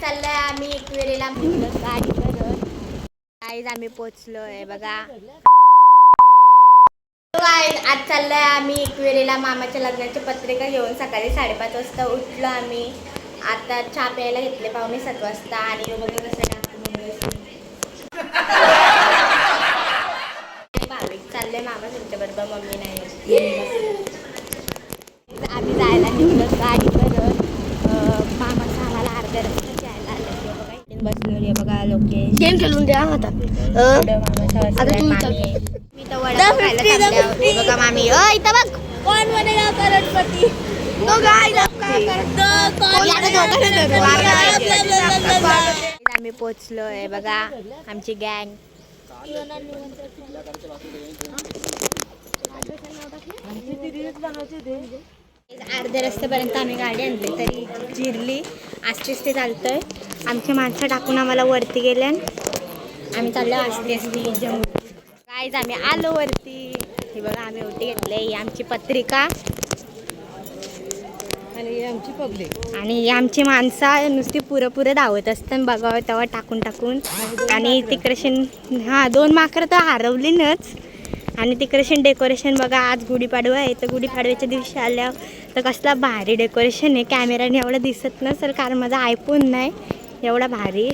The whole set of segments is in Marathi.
चाललोय आम्ही एकविरेला गाडी करत. गाईज आम्ही पोचलोय बघा. आज चाललोय आम्ही एकविरेला मामाच्या लग्नाची पत्रिका घेऊन. सकाळी 5:30 वाजता उठलो आम्ही. आता चहा प्यायला घेतले 6:45 वाजता. आणि बघा कसं भाविक चाललंय मामा तुमच्या बरोबर, मम्मी नाही. आम्ही जायला निघलो गाडी करत. मामाचा आम्हाला अर्ध्या रस्ता जायला आलं. बसलो बघा लोकेश. गेम खेळून द्या आता. मी तर वडा खायला चालले होते बघा मामी. इथं बघ कोण बनेगा करोडपती. आम्ही पोचलोय बघा आमची गँग. अर्ध्या रस्त्यापर्यंत आम्ही गाडी आणली तरी जिरली. आस्ते आस्ते चालतोय. आमची माणसं टाकून आम्हाला वरती गेले. आम्ही चाललो आस्ते आस्ते जम्मू. गाईज आम्ही आलो वरती. हे बघा आम्ही ओटी घेतले. ही आमची पत्रिका आणि आमची पब्लिक आणि आमची माणसं नुसती पुरं धावत असतात बघावं तेव्हा टाकून टाकून. आणि तिकडे 2 माकडं तर हरवलीनच. आणि तिकडे डेकोरेशन बघा. आज गुढीपाडवा आहे तर गुढीपाडव्याच्या दिवशी आल्यावर तर कसला भारी डेकोरेशन आहे. कॅमेराने एवढं दिसत नसेल कारण माझा आयफोन नाही एवढा भारी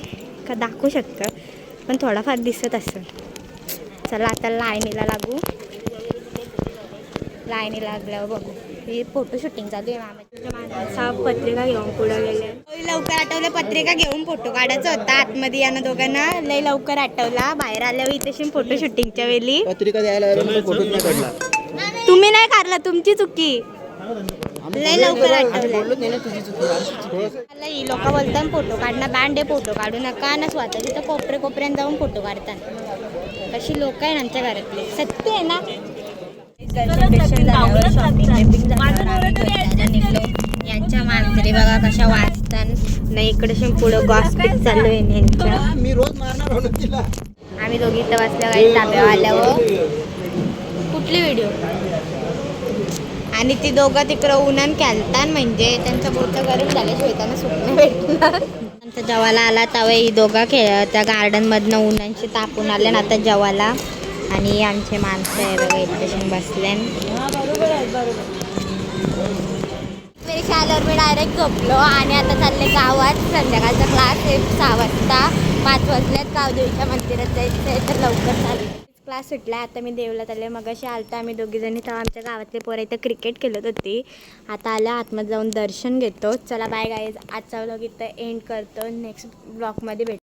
का दाखवू शकतं, पण थोडाफार दिसत असेल. चला आता लाईनीला लागू. लाईनी लागल्यावर बघू. ही फोटो शूटिंग चालू आहे. मामाच्या पत्रिका घेऊन पुढे गेले. लवकर आठवलं पत्रिका घेऊन फोटो काढायचा होता. आतमध्ये यांना दोघांना लय लवकर आठवला. बाहेर आल्यावर इथे फोटो शूटिंगच्या वेळी पत्रिका द्यायला तुम्ही नाही काढला, तुमची चुकी. लय लवकर आठवलं. ही लोक बोलतात फोटो काढणं बँड आहे, फोटो काढू नका ना. स्वतः तिथं कोपऱ्यात जाऊन फोटो काढतात. कशी लोक आहे आमच्या घरातले. सत्य आहे ना. यांच्या मांजरी बघा कशा वाचतात. नाही इकडे पुढं गॉसिप चालू आहे यांच्या. आम्ही दोघी इथं वाचल्या काही ताब्यावर आल्यावर कुठली व्हिडिओ. आणि ती दोघं तिकडं उन्हान खेळतात. म्हणजे त्यांचं बोटं गरम झाल्याशिवाय त्यांना सुकणं भेटणार. नंतर जेवायला आला तेव्हा ही दोघं त्या गार्डनमधनं उन्हांशी तापून आले ना आता जेवायला. आणि आमचे माणसं आहे बघा इथे बसले. आल्यावर मी डायरेक्ट झोपलो. आणि आता चालले गावात. संध्याकाळचा क्लास आहे 6 वाजता. 5 वाजल्यात. गावदेवीच्या मंदिरात जायचं आहे तर लवकर चालू. क्लास सुटला. आता मी देवला चालले. मगाशी आलता आम्ही दोघीजणी तेव्हा आमच्या गावातले पोरं इथं क्रिकेट खेळत होती. आता आल्या आतमध्ये जाऊन दर्शन घेतो. चला बाय गाईज. आजचा व्लॉग इथं एंड करतो. नेक्स्ट ब्लॉगमध्ये भेटतो.